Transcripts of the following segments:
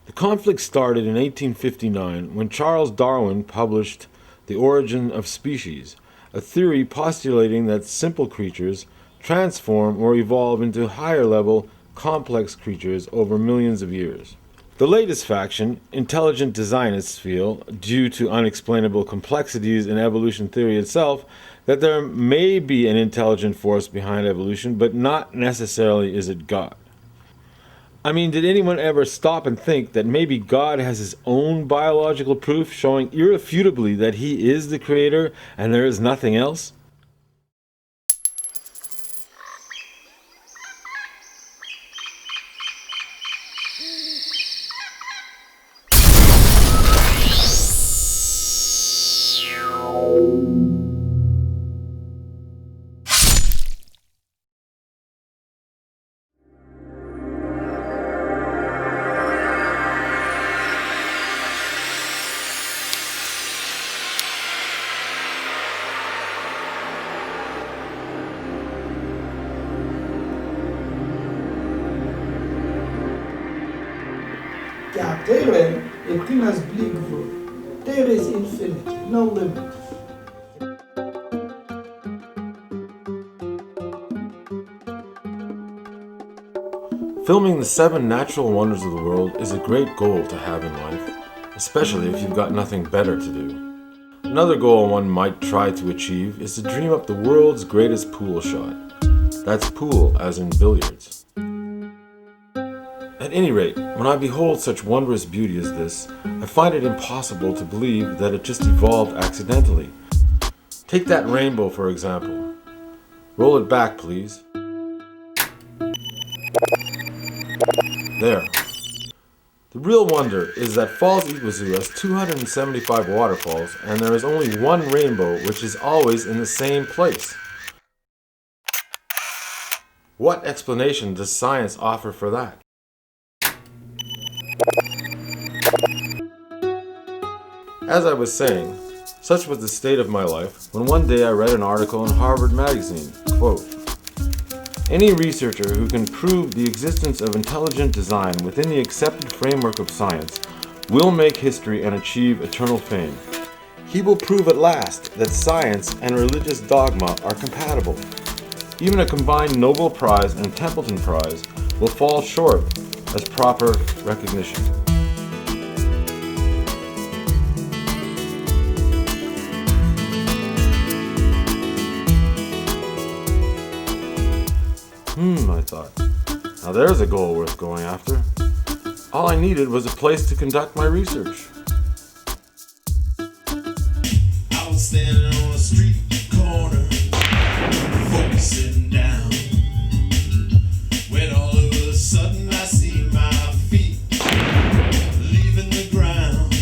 The conflict started in 1859 when Charles Darwin published The Origin of Species, a theory postulating that simple creatures transform or evolve into higher-level, complex creatures over millions of years. The latest faction, intelligent designists, feel, due to unexplainable complexities in evolution theory itself, that there may be an intelligent force behind evolution, but not necessarily is it God. I mean, did anyone ever stop and think that maybe God has his own biological proof showing irrefutably that he is the creator and there is nothing else? Terre est inexplicable. There is infinity, no limit. Filming the 7 natural wonders of the world is a great goal to have in life, especially if you've got nothing better to do. Another goal one might try to achieve is to dream up the world's greatest pool shot. That's pool as in billiards. At any rate, when I behold such wondrous beauty as this, I find it impossible to believe that it just evolved accidentally. Take that rainbow, for example. Roll it back, please. There. The real wonder is that Falls Iguazu has 275 waterfalls, and there is only one rainbow which is always in the same place. What explanation does science offer for that? As I was saying, such was the state of my life when one day I read an article in Harvard Magazine, quote, "Any researcher who can prove the existence of intelligent design within the accepted framework of science will make history and achieve eternal fame. He will prove at last that science and religious dogma are compatible. Even a combined Nobel Prize and Templeton Prize will fall short as proper recognition." I thought. Now there's a goal worth going after. All I needed was a place to conduct my research. I was standing on a street corner, focusing down, when all of a sudden I see my feet leaving the ground.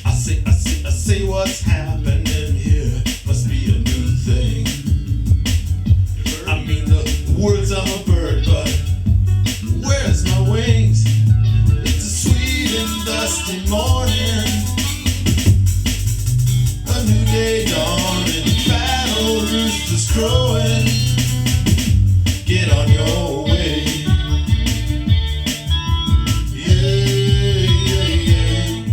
I say what's happening here must be a new thing. I mean the words I'm a bird, but where's my wings? It's a sweet and dusty morning, a new day dawning, battle roosters crowing, get on your way. Yeah, yeah, yeah.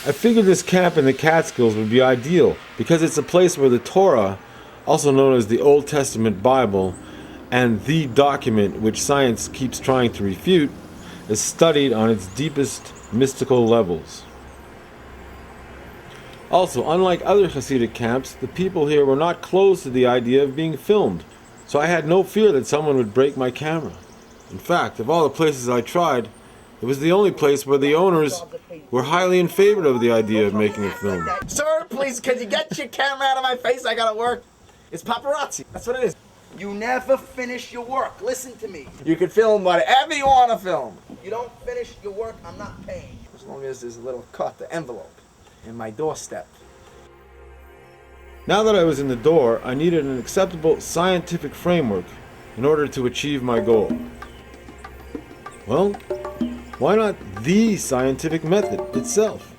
I figured this camp in the Catskills would be ideal because it's a place where the Torah, also known as the Old Testament Bible, and the document which science keeps trying to refute, is studied on its deepest mystical levels. Also, unlike other Hasidic camps, the people here were not closed to the idea of being filmed, so I had no fear that someone would break my camera. In fact, of all the places I tried, it was the only place where the owners were highly in favor of the idea of making a film. Sir, please, could you get your camera out of my face? I gotta work. It's paparazzi. That's what it is. You never finish your work. Listen to me. You can film whatever you want to film. You don't finish your work, I'm not paying. As long as there's a little cut, the envelope, in my doorstep. Now that I was in the door, I needed an acceptable scientific framework in order to achieve my goal. Well, why not the scientific method itself,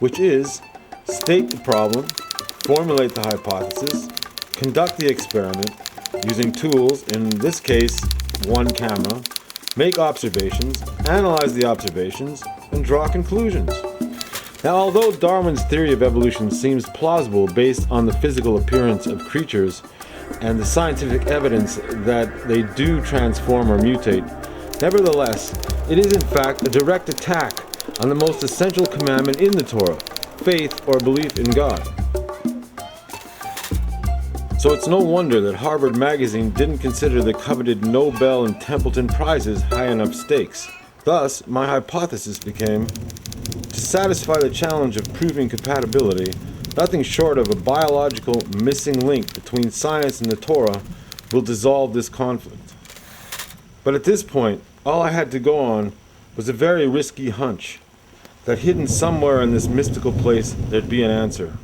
which is state the problem, formulate the hypothesis, conduct the experiment, using tools, in this case, one camera, make observations, analyze the observations, and draw conclusions. Now, although Darwin's theory of evolution seems plausible based on the physical appearance of creatures and the scientific evidence that they do transform or mutate, nevertheless, it is in fact a direct attack on the most essential commandment in the Torah, faith or belief in God. So it's no wonder that Harvard Magazine didn't consider the coveted Nobel and Templeton Prizes high enough stakes. Thus, my hypothesis became, to satisfy the challenge of proving compatibility, nothing short of a biological missing link between science and the Torah will dissolve this conflict. But at this point, all I had to go on was a very risky hunch, that hidden somewhere in this mystical place there'd be an answer.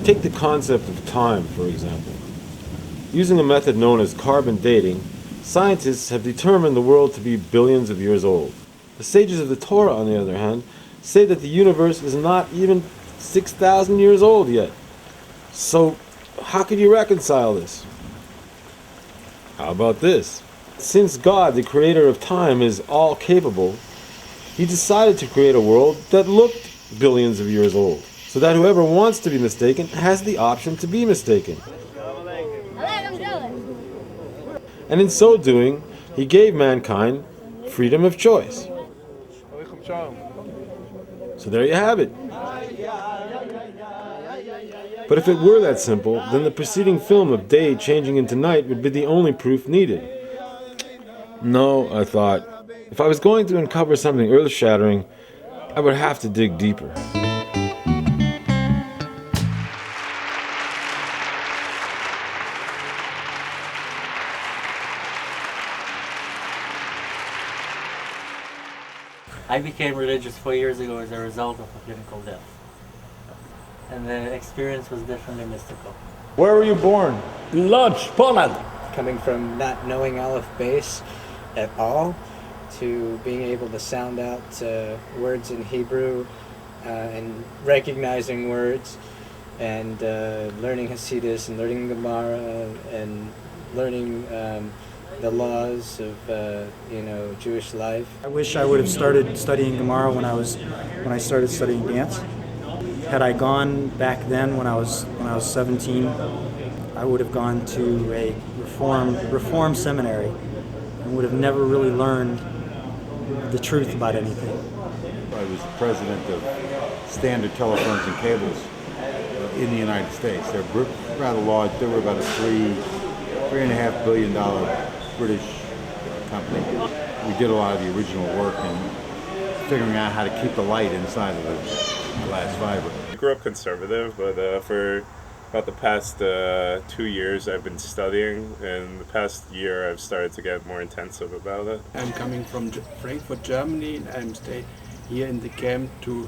Take the concept of time, for example. Using a method known as carbon dating, scientists have determined the world to be billions of years old. The sages of the Torah, on the other hand, say that the universe is not even 6,000 years old yet. So, how could you reconcile this? How about this? Since God, the creator of time, is all-capable, he decided to create a world that looked billions of years old, so that whoever wants to be mistaken has the option to be mistaken. And in so doing, he gave mankind freedom of choice. So there you have it. But if it were that simple, then the preceding film of day changing into night would be the only proof needed. No, I thought, if I was going to uncover something earth-shattering, I would have to dig deeper. I became religious 4 years ago as a result of a clinical death. And the experience was definitely mystical. Where were you born? In Lodz, Poland. Coming from not knowing Aleph Base at all to being able to sound out words in Hebrew and recognizing words and learning Hasidus and learning Gemara and learning the laws of Jewish life. I wish I would have started studying Gemara when I started studying dance. Had I gone back then when I was 17, I would have gone to a reform seminary and would have never really learned the truth about anything. I was the president of Standard Telephones and Cables in the United States. They're rather large. They were about a $3.5 billion British company. We did a lot of the original work in figuring out how to keep the light inside of the glass fiber. I grew up conservative, but for about the past 2 years I've been studying, and the past year I've started to get more intensive about it. I'm coming from Frankfurt, Germany, and I'm staying here in the camp to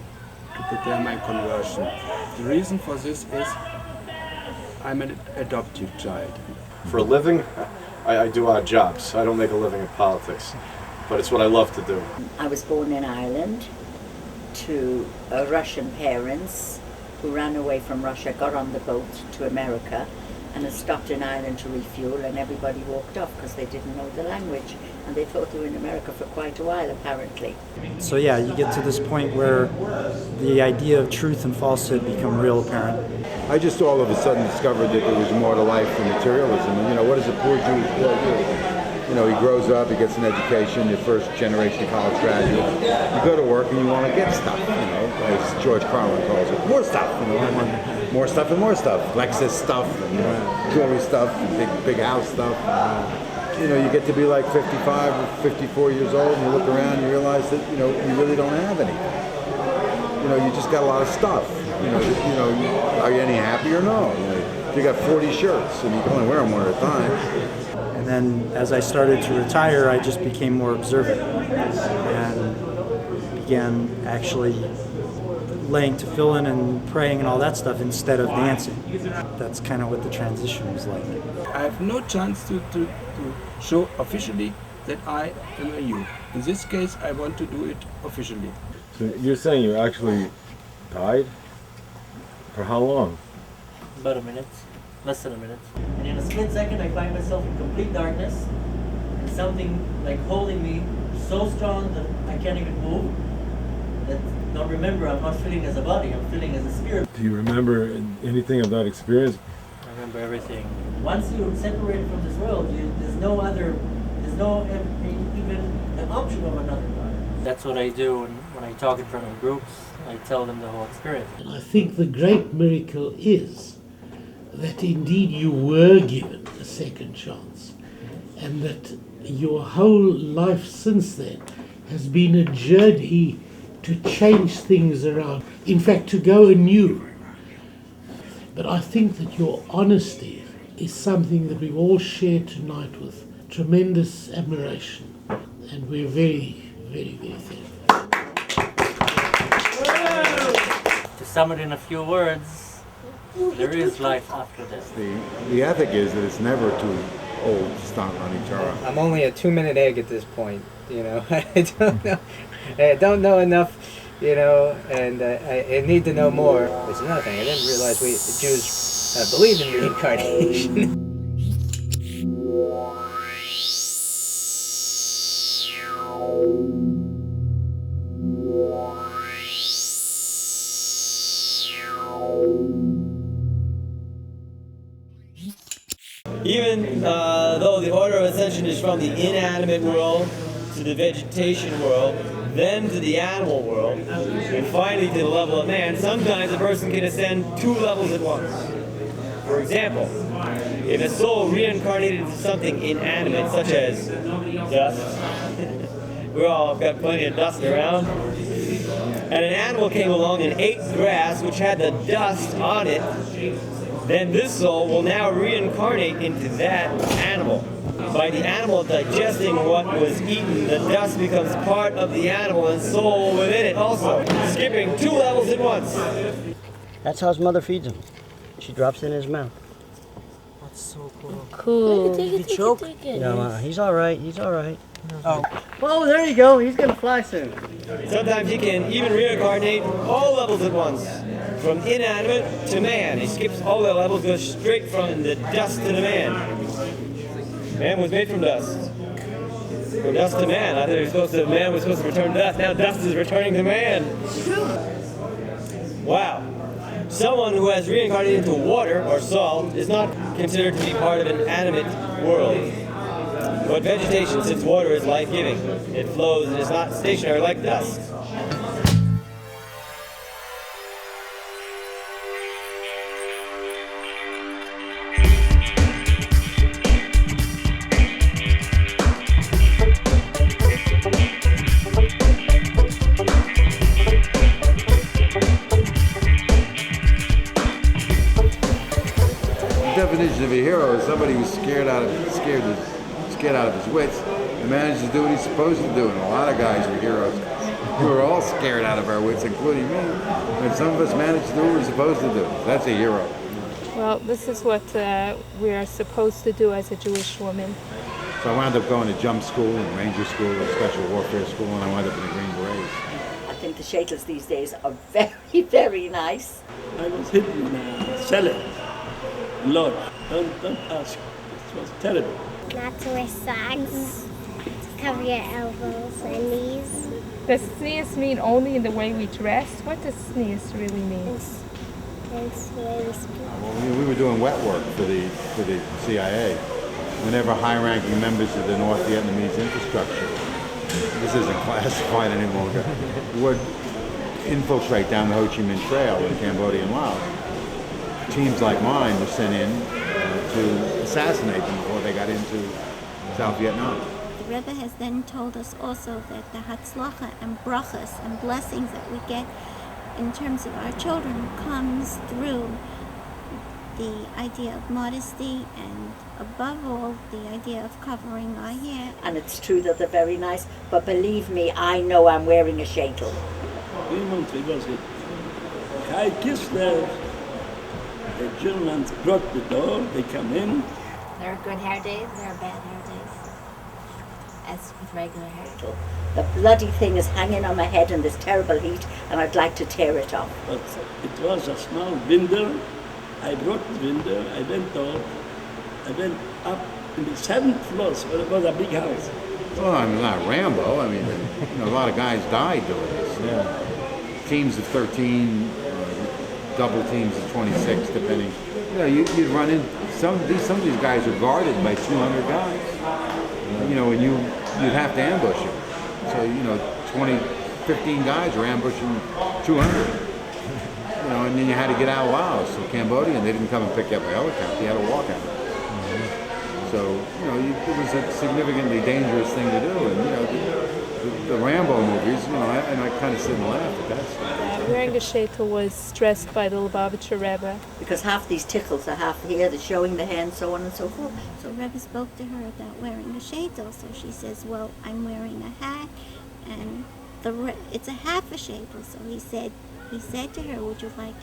prepare my conversion. The reason for this is I'm an adoptive child. For a living, I do odd jobs. I don't make a living in politics, but it's what I love to do. I was born in Ireland to Russian parents who ran away from Russia, got on the boat to America and had stopped in Ireland to refuel, and everybody walked off because they didn't know the language and they thought they were in America for quite a while apparently. So yeah, you get to this point where the idea of truth and falsehood become real apparent. I just all of a sudden discovered that there was more to life than materialism. And, what does a poor Jewish boy do? He grows up, he gets an education, your first generation college graduate. You go to work and you want to get stuff, as George Carlin calls it. More stuff, more stuff and more stuff. Lexus stuff and jewelry stuff and big house stuff. You get to be like 55 or 54 years old and you look around and you realize that, you really don't have anything. You just got a lot of stuff. Are you any happy or no? You got 40 shirts and you can only wear them one at a time. And then as I started to retire, I just became more observant and began actually laying tefillin and praying and all that stuff instead of dancing. That's kind of what the transition was like. I have no chance to show officially that I am a you. In this case, I want to do it officially. So you're saying you actually died? For how long? About a minute, less than a minute. And in a split second, I find myself in complete darkness, and something like holding me so strong that I can't even move. That, now remember, I'm not feeling as a body, I'm feeling as a spirit. Do you remember anything of that experience? I remember everything. Once you're separated from this world, there's no even an option of another God. That's what I do when I talk in front of groups. I tell them the whole experience. And I think the great miracle is that indeed you were given a second chance, and that your whole life since then has been a journey to change things around. In fact, to go anew. But I think that your honesty is something that we all share tonight with tremendous admiration, and we're very, very, very thankful. To sum it in a few words, there is life after death. The ethic is that it's never too old to stunt on each other. I'm only a 2-minute egg at this point, you know. I don't know enough, you know, and I need to know more. There's another thing, I didn't realize the Jews believe in reincarnation. Even though the order of ascension is from the inanimate world to the vegetation world, then to the animal world, and finally to the level of man, sometimes a person can ascend 2 levels at once. For example, if a soul reincarnated into something inanimate, such as dust, we all got plenty of dust around, and an animal came along and ate grass which had the dust on it, then this soul will now reincarnate into that animal. By the animal digesting what was eaten, the dust becomes part of the animal and soul within it also, skipping 2 levels at once. That's how his mother feeds him. She drops it in his mouth. That's so cool. Cool. Take it, choke? take it. No, he's all right. He's all right. Oh. Well, there you go. He's gonna fly soon. Sometimes he can even reincarnate all levels at once, from inanimate to man. He skips all the levels, goes straight from the dust to the man. Man was made from dust. From dust to man. I thought man was supposed to return to dust. Now dust is returning to man. Wow. Someone who has reincarnated into water or salt is not considered to be part of an animate world. But vegetation, since water is life-giving, it flows and is not stationary like dust. The definition of a hero is somebody who's scared out of his wits and manages to do what he's supposed to do. And a lot of guys are heroes. We were all scared out of our wits, including me. And some of us managed to do what we're supposed to do. That's a hero. Well, this is what we are supposed to do as a Jewish woman. So I wound up going to jump school and ranger school and special warfare school, and I wound up in the Green Berets. I think the shaitels these days are very, very nice. I was hit in a cellar. Lord, don't ask. It was terrible. Not to wear socks, to cover your elbows and knees. Does sneeze mean only in the way we dress? What does sneeze really mean? It's the way we speak. Well, we were doing wet work for the CIA. Whenever high-ranking members of the North Vietnamese infrastructure, this isn't classified any longer, would infiltrate down the Ho Chi Minh Trail in Cambodia and Laos. Teams like mine were sent in to assassinate them before they got into South Vietnam. The Rebbe has then told us also that the hatzlacha and brachas and blessings that we get in terms of our children comes through the idea of modesty and above all the idea of covering our hair. And it's true that they're very nice, but believe me, I know I'm wearing a shaitel. I kissed the gentleman brought the door, they come in. There are good hair days, there are bad hair days. as with regular hair. The bloody thing is hanging on my head in this terrible heat, and I'd like to tear it off. But it was a small window. I brought the window. I went out. I went up in the 7th floor, so it was a big house. Well, I'm not Rambo. I mean, a lot of guys died doing this. Yeah. Teams of 13, double teams of 26, depending. You'd run in. Some of these guys are guarded by 200 guys. And you'd have to ambush them. So 15 guys are ambushing 200. And then you had to get out of Laos. So Cambodia, and they didn't come and pick you up by helicopter. You had to walk out. So, it was a significantly dangerous thing to do. And, the Rambo movies, and I kind of sit and laugh at that stuff. Wearing the shaitel was stressed by the Lubavitcher Rebbe. Because half these tickles are half here, the showing the hand, so on and so forth. So Rebbe spoke to her about wearing a shaitel. So she says, well, I'm wearing a hat, and it's a half a shaitel. So he said to her, would you like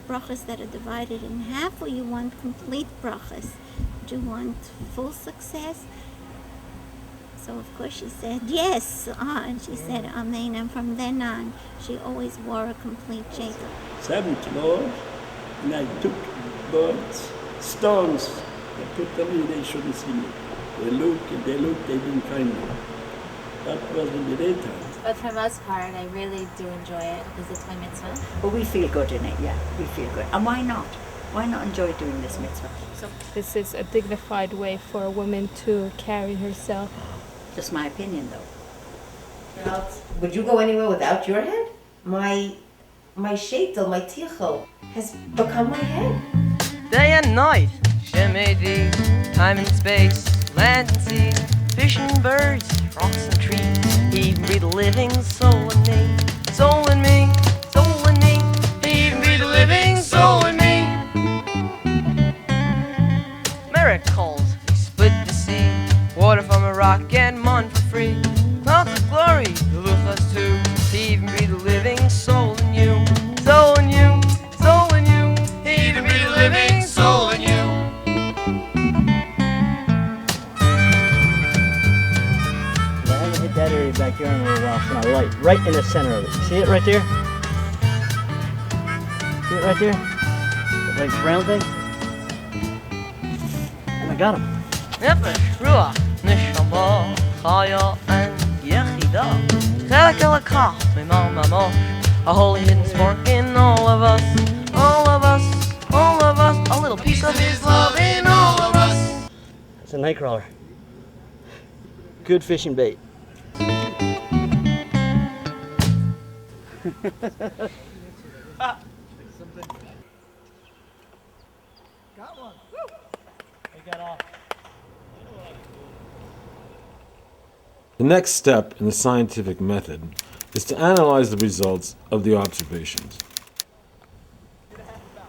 brachas that are divided in half, or you want complete brachas? Do you want full success? So of course she said yes, and she said amen, and from then on she always wore a complete shaitel. 7th floor, and I took birds, stones, I put them in, they shouldn't see me. They looked, they didn't find me. That was in the daytime. But for the most part, I really do enjoy it because it's my mitzvah. But we feel good in it, yeah, we feel good. And why not? Why not enjoy doing this mitzvah? This is a dignified way for a woman to carry herself. Just my opinion, though. Would you go anywhere without your head? My shaitel, my tichel, has become my head. Day and night, Shemedi, time and space, land and sea, fish and birds, rocks and trees. He even be the living soul in me, soul in me, soul in me. He even be the living soul in me. Miracles, he split the sea, water from a rock and mud for free. Clouds of glory, the luchas too. He even be the living soul in you, soul in you, soul in you. He even be the living soul in you. I haven't hit that area back here in a little while, so my light right in the center of it. See it right there? See it right there? The big brown thing? And I got him. Nefesh, Ruach, Neshama, Chaya, and Yechida. Chelak elakach, Mimam Mamosh. A holy hidden spark in all of us. All of us, all of us. A little piece of His love in all of us. It's a nightcrawler. Good fishing bait. The next step in the scientific method is to analyze the results of the observations.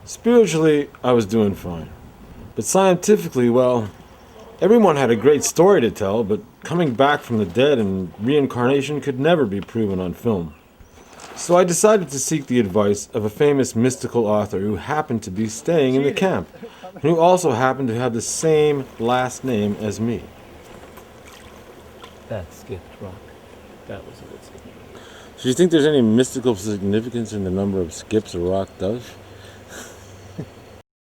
Spiritually, I was doing fine. But scientifically, well, everyone had a great story to tell, but coming back from the dead and reincarnation could never be proven on film. So I decided to seek the advice of a famous mystical author who happened to be staying in the camp, and who also happened to have the same last name as me. That skipped rock. That was a good skip. So you think there's any mystical significance in the number of skips a rock does?